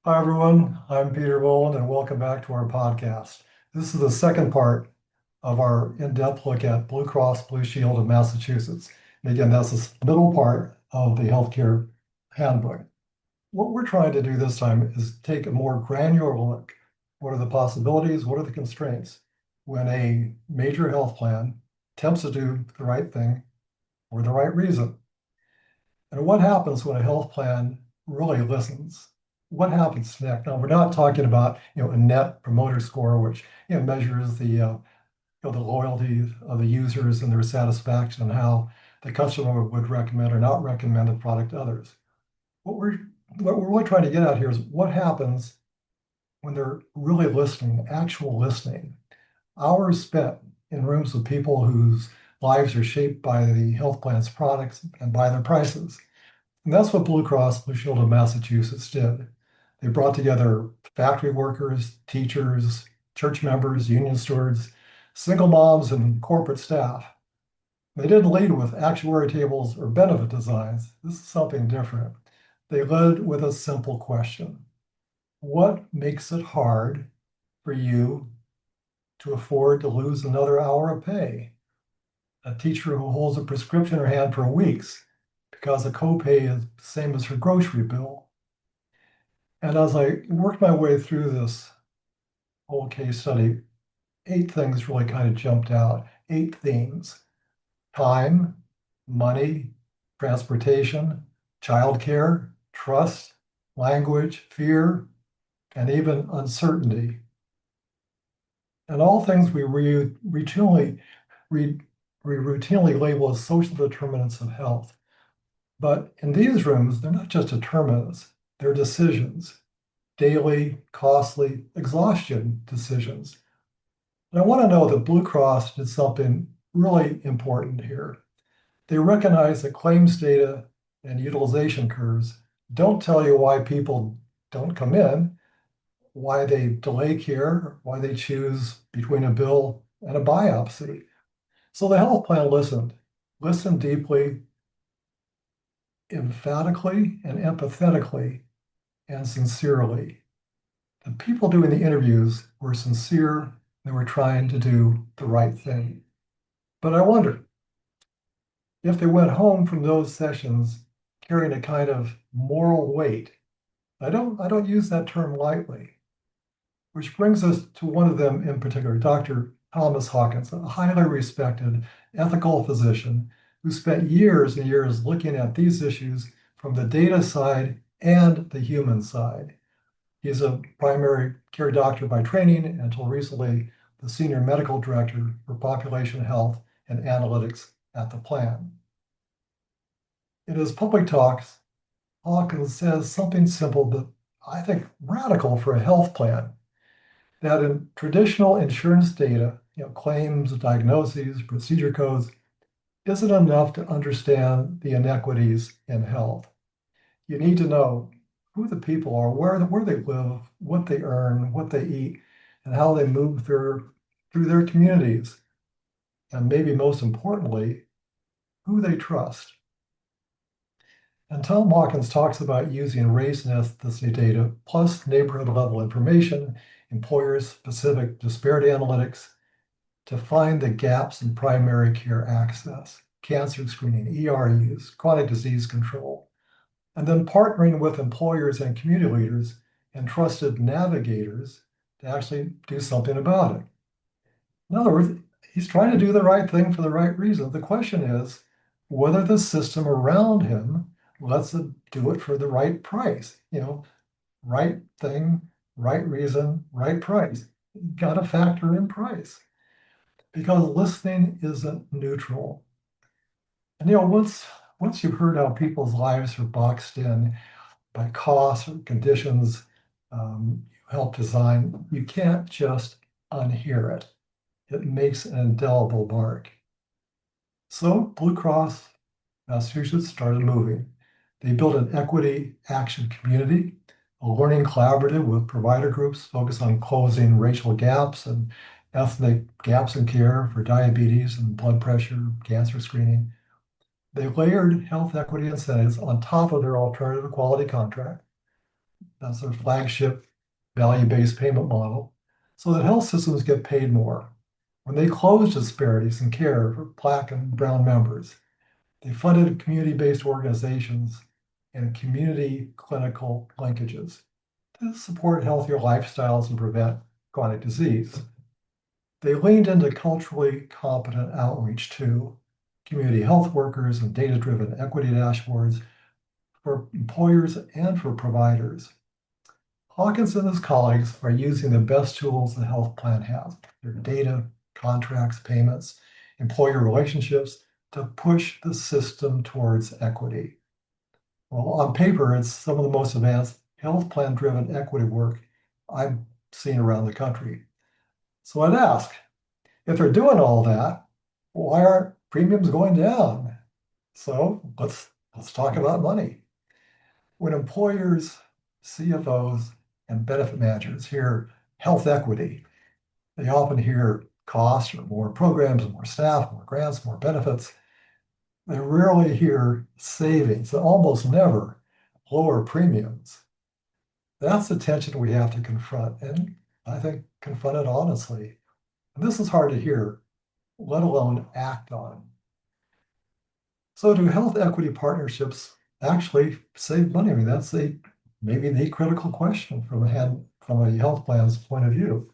Hi, everyone. I'm Peter Boland, and welcome back to our podcast. This is the second part of our in-depth look at Blue Cross Blue Shield of Massachusetts. And again, that's the middle part of the healthcare handbook. What we're trying to do this time is take a more granular look. What are the possibilities? What are the constraints when a major health plan attempts to do the right thing for the right reason? And what happens when a health plan really listens? What happens next? Now, we're not talking about a net promoter score, which measures the loyalty of the users and their satisfaction and how the customer would recommend or not recommend the product to others. What we're what we're really trying to get at here is what happens when they're really listening, actual listening. Hours spent in rooms with people whose lives are shaped by the health plan's products and by their prices. And that's what Blue Cross Blue Shield of Massachusetts did. They brought together factory workers, teachers, church members, union stewards, single moms, and corporate staff. They didn't lead with actuary tables or benefit designs. This is something different. They led with a simple question. What makes it hard for you to afford to lose another hour of pay? A teacher who holds a prescription in her hand for weeks because the copay is the same as her grocery bill. And as I worked my way through this whole case study, 8 things really kind of jumped out. 8 themes: time, money, transportation, childcare, trust, language, fear, and even uncertainty. And all things we routinely label as social determinants of health. But in these rooms, they're not just determinants, they're decisions, daily, costly, exhaustion decisions. And I want to know that Blue Cross did something really important here. They recognize that claims data and utilization curves don't tell you why people don't come in, why they delay care, why they choose between a bill and a biopsy. So the health plan listened deeply, emphatically, and empathetically, and sincerely. The people doing the interviews were sincere. They were trying to do the right thing. But I wonder if they went home from those sessions carrying a kind of moral weight. I don't use that term lightly, which brings us to one of them in particular, Dr. Thomas Hawkins, a highly respected ethical physician who spent years and years looking at these issues from the data side and the human side. He's a primary care doctor by training, and until recently, the senior medical director for population health and analytics at the plan. In his public talks, Hawkins says something simple but I think radical for a health plan, that in traditional insurance data, claims, diagnoses, procedure codes, isn't enough to understand the inequities in health. You need to know who the people are, where they live, what they earn, what they eat, and how they move through their communities. And maybe most importantly, who they trust. And Tom Hawkins talks about using race and ethnicity data plus neighborhood level information, employer-specific disparity analytics to find the gaps in primary care access, cancer screening, ER use, chronic disease control, and then partnering with employers and community leaders and trusted navigators to actually do something about it. In other words, he's trying to do the right thing for the right reason. The question is whether the system around him lets him do it for the right price. Right thing, right reason, right price. Got to factor in price because listening isn't neutral. And once you've heard how people's lives are boxed in by costs or conditions you help design, you can't just unhear it. It makes an indelible mark. So Blue Cross Massachusetts started moving. They built an equity action community, a learning collaborative with provider groups focused on closing racial gaps and ethnic gaps in care for diabetes and blood pressure, cancer screening. They layered health equity incentives on top of their alternative quality contract. That's their flagship value-based payment model, so that health systems get paid more. When they closed disparities in care for Black and Brown members, they funded community-based organizations and community clinical linkages to support healthier lifestyles and prevent chronic disease. They leaned into culturally competent outreach too, community health workers and data-driven equity dashboards for employers and for providers. Hawkins and his colleagues are using the best tools the health plan has, their data, contracts, payments, employer relationships, to push the system towards equity. Well, on paper, it's some of the most advanced health plan-driven equity work I've seen around the country. So I'd ask, if they're doing all that, why aren't premiums going down? So let's talk about money. When employers, CFOs, and benefit managers hear health equity, they often hear cost or more programs, more staff, more grants, more benefits. They rarely hear savings, and almost never lower premiums. That's the tension we have to confront, and I think confront it honestly. And this is hard to hear, let alone act on. So do health equity partnerships actually save money? I mean, that's maybe the critical question from a health plan's point of view.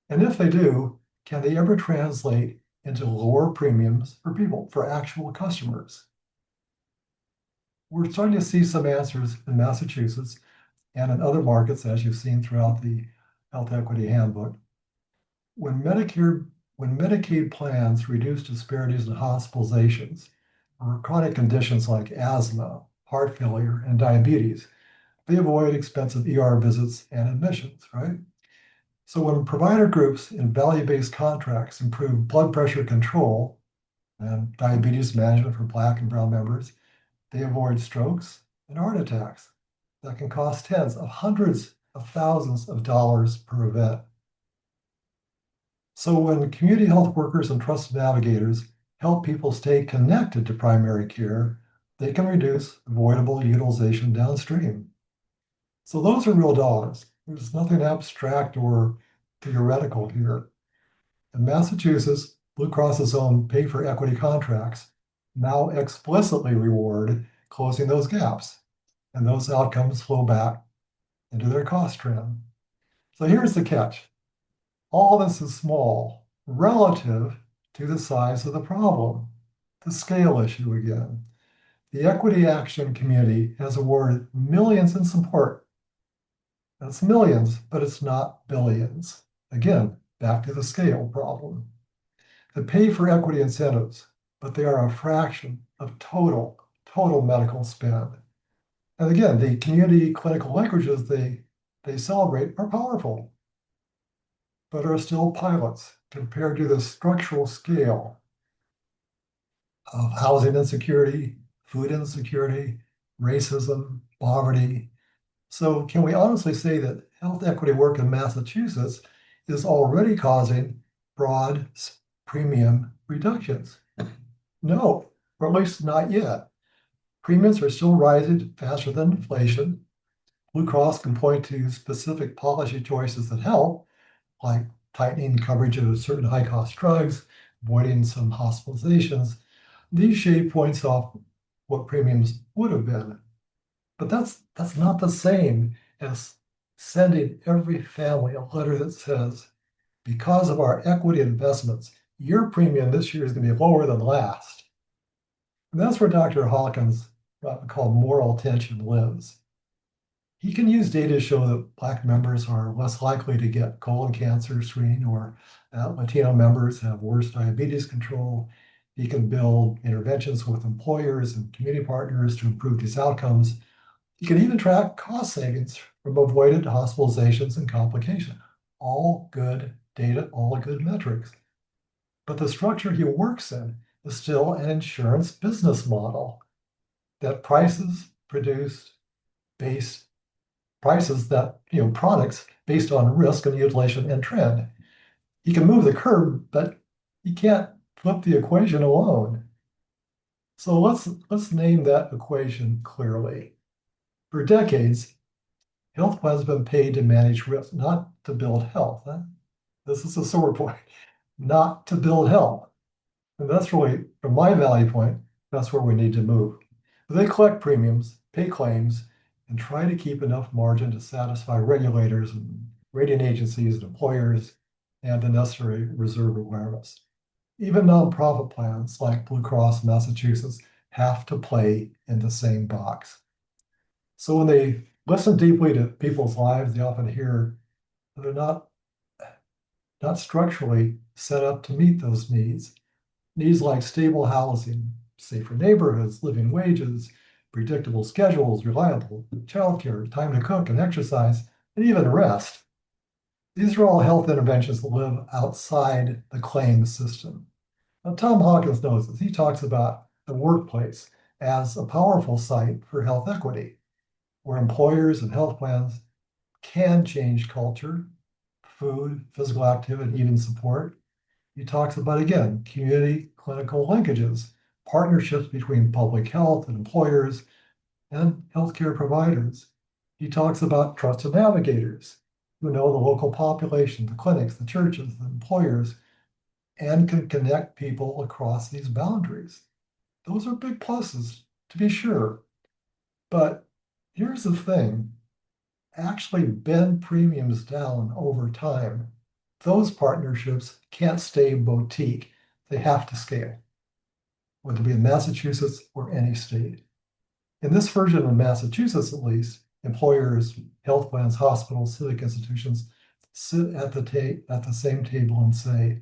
And if they do, can they ever translate into lower premiums for people, for actual customers? We're starting to see some answers in Massachusetts and in other markets, as you've seen throughout the Health Equity Handbook. When Medicaid plans reduce disparities in hospitalizations for chronic conditions like asthma, heart failure, and diabetes, they avoid expensive ER visits and admissions, right? So when provider groups in value-based contracts improve blood pressure control and diabetes management for Black and Brown members, they avoid strokes and heart attacks that can cost tens of hundreds of thousands of dollars per event. So when community health workers and trusted navigators help people stay connected to primary care, they can reduce avoidable utilization downstream. So those are real dollars. There's nothing abstract or theoretical here. In Massachusetts, Blue Cross's own pay for equity contracts now explicitly reward closing those gaps, and those outcomes flow back into their cost trend. So here's the catch. All this is small relative to the size of the problem, the scale issue again. The Equity Action Committee has awarded millions in support. That's millions, but it's not billions. Again, back to the scale problem. They pay for equity incentives, but they are a fraction of total medical spend. And again, the community clinical languages they celebrate are powerful, but are still pilots compared to the structural scale of housing insecurity, food insecurity, racism, poverty. So can we honestly say that health equity work in Massachusetts is already causing broad premium reductions? No, or at least not yet. Premiums are still rising faster than inflation. Blue Cross can point to specific policy choices that help, like tightening coverage of certain high-cost drugs, avoiding some hospitalizations. These shade points off what premiums would have been. But that's not the same as sending every family a letter that says, because of our equity investments, your premium this year is going to be lower than last. And that's where Dr. Hawkins, what we call moral tension, lives. He can use data to show that Black members are less likely to get colon cancer screening, or Latino members have worse diabetes control. He can build interventions with employers and community partners to improve these outcomes. He can even track cost savings from avoided hospitalizations and complications. All good data, all good metrics. But the structure he works in is still an insurance business model that prices that, products based on risk and utilization and trend. He can move the curve, but he can't flip the equation alone. So let's name that equation clearly. For decades, Health plans have been paid to manage risk, not to build health. This is a sore point, not to build health. And that's really, from my value point, that's where we need to move. They collect premiums, pay claims, and try to keep enough margin to satisfy regulators and rating agencies and employers and the necessary reserve requirements. Even nonprofit plans like Blue Cross Massachusetts have to play in the same box. So when they listen deeply to people's lives, they often hear that they're not structurally set up to meet those needs. Needs like stable housing, safer neighborhoods, living wages, predictable schedules, reliable childcare, time to cook and exercise, and even rest. These are all health interventions that live outside the claims system. Now, Tom Hawkins knows this. He talks about the workplace as a powerful site for health equity, where employers and health plans can change culture, food, physical activity, even support. He talks about, again, community clinical linkages, partnerships between public health and employers and healthcare providers. He talks about trusted navigators who know the local population, the clinics, the churches, the employers, and can connect people across these boundaries. Those are big pluses, to be sure. But here's the thing, actually bend premiums down over time. Those partnerships can't stay boutique. They have to scale, whether it be in Massachusetts or any state. In this version of Massachusetts, at least, employers, health plans, hospitals, civic institutions sit at the same table and say,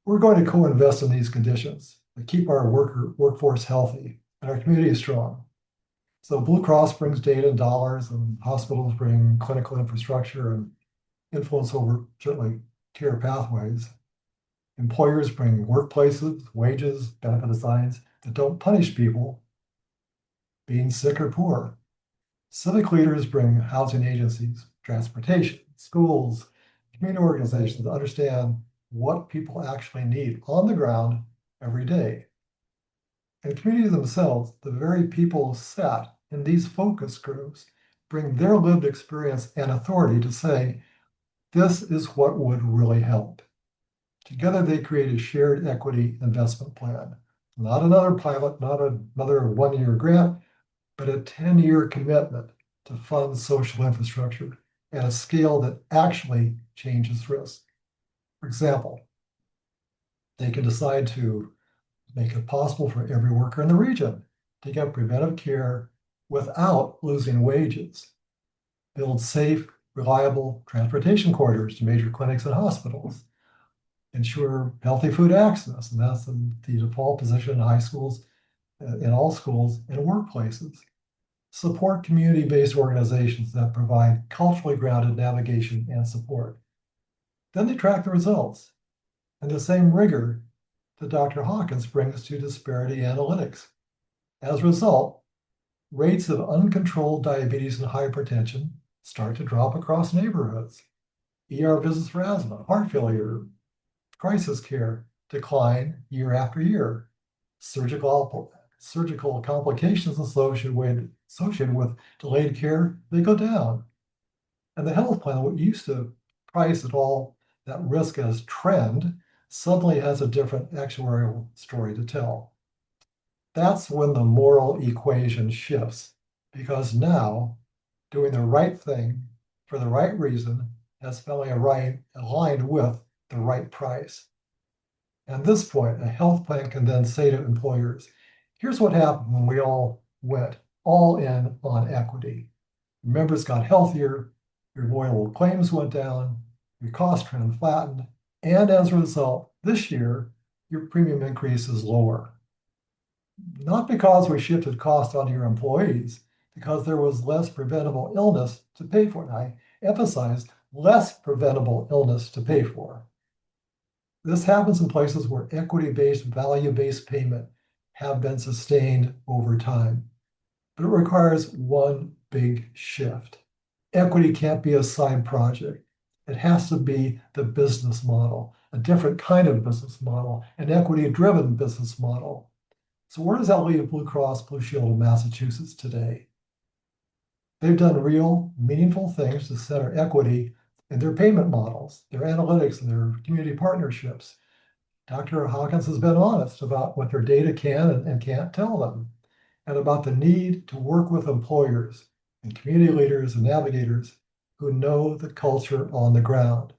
we're going to co-invest in these conditions to keep our workforce healthy and our community strong. So Blue Cross brings data and dollars, and hospitals bring clinical infrastructure and influence over certainly care pathways. Employers bring workplaces, wages, benefit designs that don't punish people being sick or poor. Civic leaders bring housing agencies, transportation, schools, community organizations that understand what people actually need on the ground every day. And communities themselves, the very people sat in these focus groups, bring their lived experience and authority to say, this is what would really help. Together, they create a shared equity investment plan. Not another pilot, not another one-year grant, but a 10-year commitment to fund social infrastructure at a scale that actually changes risk. For example, they can decide to make it possible for every worker in the region to get preventive care without losing wages, build safe, reliable transportation corridors to major clinics and hospitals, ensure healthy food access, and that's the default position in high schools, in all schools and workplaces. Support community-based organizations that provide culturally grounded navigation and support. Then they track the results and the same rigor that Dr. Hawkins brings to disparity analytics. As a result, rates of uncontrolled diabetes and hypertension start to drop across neighborhoods. ER visits for asthma, heart failure, crisis care decline year after year. Surgical complications associated with delayed care, they go down. And the health plan, what used to price at all that risk as trend, suddenly has a different actuarial story to tell. That's when the moral equation shifts, because now doing the right thing for the right reason has finally aligned with the right price. At this point, a health plan can then say to employers, here's what happened when we all went all in on equity. Members got healthier, your avoidable claims went down, your cost trend flattened, and as a result, this year, your premium increase is lower. Not because we shifted cost onto your employees, because there was less preventable illness to pay for. And I emphasize less preventable illness to pay for. This happens in places where equity-based, value-based payment have been sustained over time. But it requires one big shift. Equity can't be a side project. It has to be the business model, a different kind of business model, an equity-driven business model. So where does that leave Blue Cross Blue Shield of Massachusetts today? They've done real, meaningful things to center equity in their payment models, their analytics, and their community partnerships. Dr. Hawkins has been honest about what their data can and can't tell them, and about the need to work with employers and community leaders and navigators who know the culture on the ground.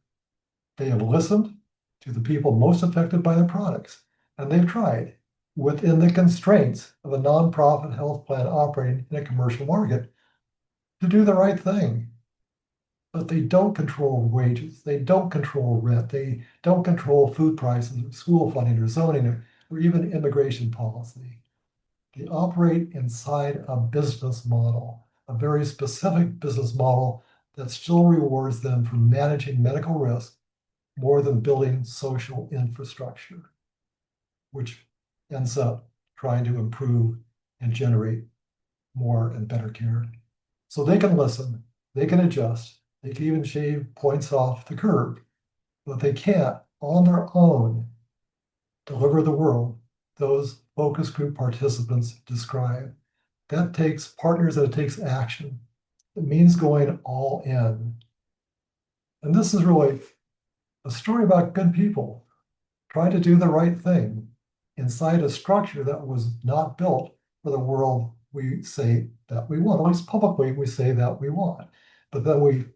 They have listened to the people most affected by the products, and they've tried, within the constraints of a nonprofit health plan operating in a commercial market, to do the right thing. But they don't control wages, they don't control rent, they don't control food prices, or school funding, or zoning, or even immigration policy. They operate inside a business model, a very specific business model that still rewards them for managing medical risk more than building social infrastructure, which ends up trying to improve and generate more and better care. So they can listen, they can adjust, they can even shave points off the curve, but they can't on their own deliver the world those focus group participants describe. That takes partners, that it takes action. It means going all in. And this is really a story about good people trying to do the right thing inside a structure that was not built for the world we say that we want. At least publicly, we say that we want. But then we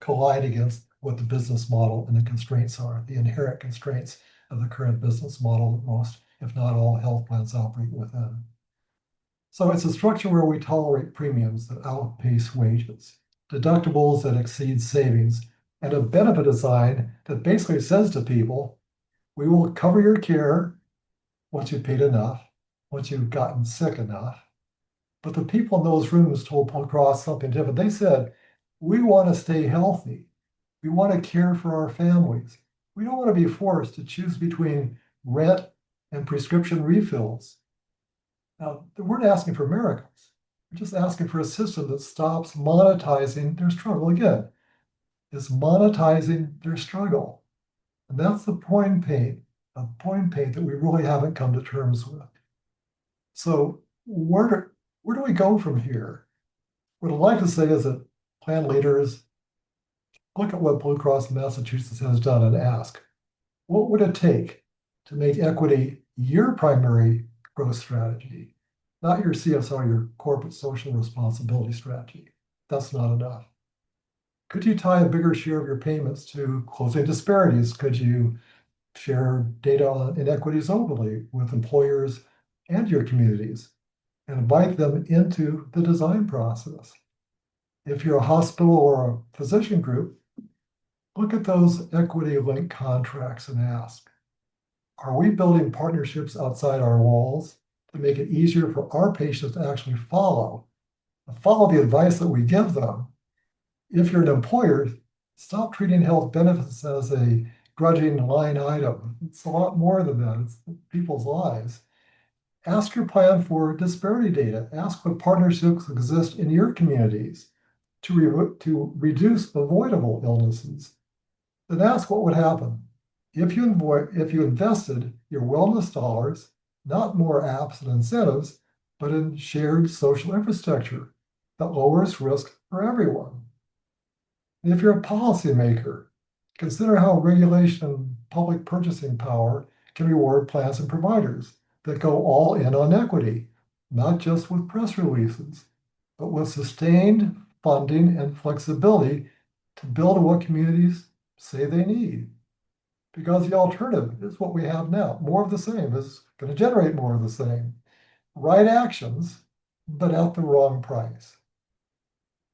collide against what the business model and the constraints are, the inherent constraints of the current business model that most, if not all, health plans operate within. So it's a structure where we tolerate premiums that outpace wages, deductibles that exceed savings, and a benefit design that basically says to people, we will cover your care once you've paid enough, once you've gotten sick enough. But the people in those rooms told Blue Cross something different. They said, we want to stay healthy. We want to care for our families. We don't want to be forced to choose between rent and prescription refills. Now, they weren't asking for miracles. They're just asking for a system that stops monetizing their struggle. Again, is monetizing their struggle. And that's the point pain, a point pain that we really haven't come to terms with. So where do we go from here? What I'd like to say is that plan leaders look at what Blue Cross of Massachusetts has done and ask, what would it take to make equity your primary growth strategy, not your CSR, your corporate social responsibility strategy? That's not enough. Could you tie a bigger share of your payments to closing disparities? Could you share data on inequities openly with employers and your communities and invite them into the design process? If you're a hospital or a physician group, look at those equity-linked contracts and ask, are we building partnerships outside our walls to make it easier for our patients to actually follow the advice that we give them? If you're an employer, stop treating health benefits as a grudging line item. It's a lot more than that. It's people's lives. Ask your plan for disparity data. Ask what partnerships exist in your communities to reduce avoidable illnesses. Then ask what would happen if you invested your wellness dollars, not more apps and incentives, but in shared social infrastructure that lowers risk for everyone. And if you're a policymaker, consider how regulation and public purchasing power can reward plans and providers that go all in on equity, not just with press releases, but with sustained funding and flexibility to build what communities say they need. Because the alternative is what we have now. More of the same is going to generate more of the same. Right actions, but at the wrong price.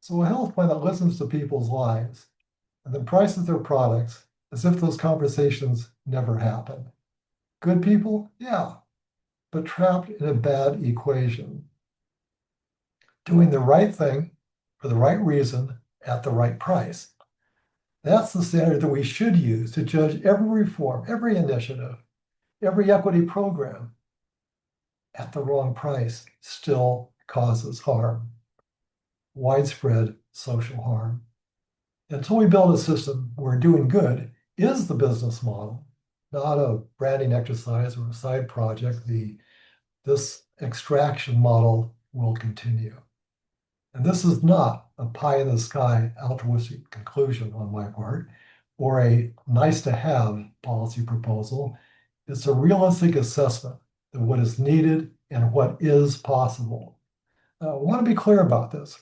So a health plan that listens to people's lives and then prices their products as if those conversations never happen. Good people? Yeah, but trapped in a bad equation. Doing the right thing for the right reason at the right price. That's the standard that we should use to judge every reform, every initiative, every equity program. At the wrong price still causes harm, widespread social harm. Until we build a system where doing good is the business model, not a branding exercise or a side project, this extraction model will continue. And this is not a pie in the sky altruistic conclusion on my part or a nice to have policy proposal. It's a realistic assessment of what is needed and what is possible. I want to be clear about this.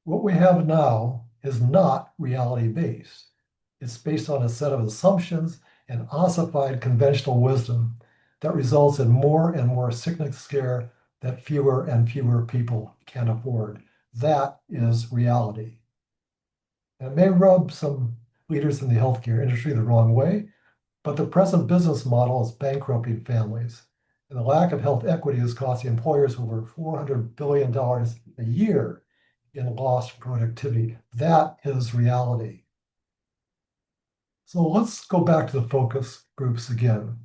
What we have now is not reality-based. It's based on a set of assumptions and ossified conventional wisdom that results in more and more sickness care that fewer and fewer people can afford. That is reality. And it may rub some leaders in the healthcare industry the wrong way, but the present business model is bankrupting families. And the lack of health equity is costing employers over $400 billion a year in lost productivity. That is reality. So let's go back to the focus groups again,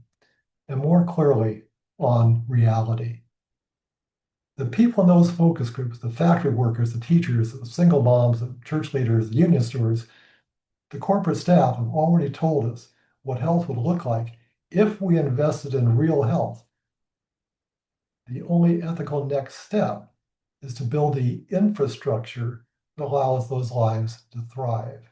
and more clearly on reality. The people in those focus groups, the factory workers, the teachers, the single moms, the church leaders, the union stewards, the corporate staff have already told us what health would look like if we invested in real health. The only ethical next step is to build the infrastructure that allows those lives to thrive.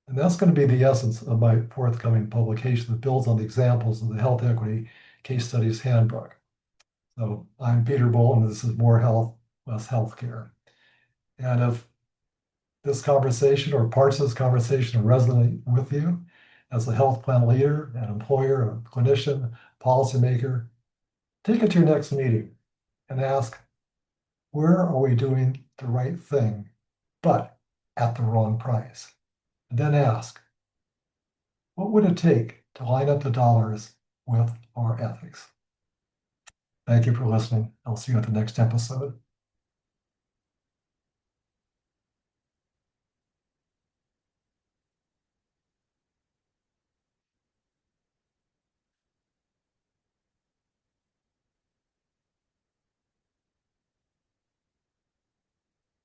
And that's going to be the essence of my forthcoming publication that builds on the examples of the Health Equity Case Studies Handbook. So I'm Peter Boland, and this is More Health, Less Healthcare. And if this conversation or parts of this conversation resonate with you as a health plan leader, an employer, a clinician, policymaker, take it to your next meeting and ask, where are we doing the right thing, but at the wrong price? And then ask, what would it take to line up the dollars with our ethics? Thank you for listening. I'll see you at the next episode.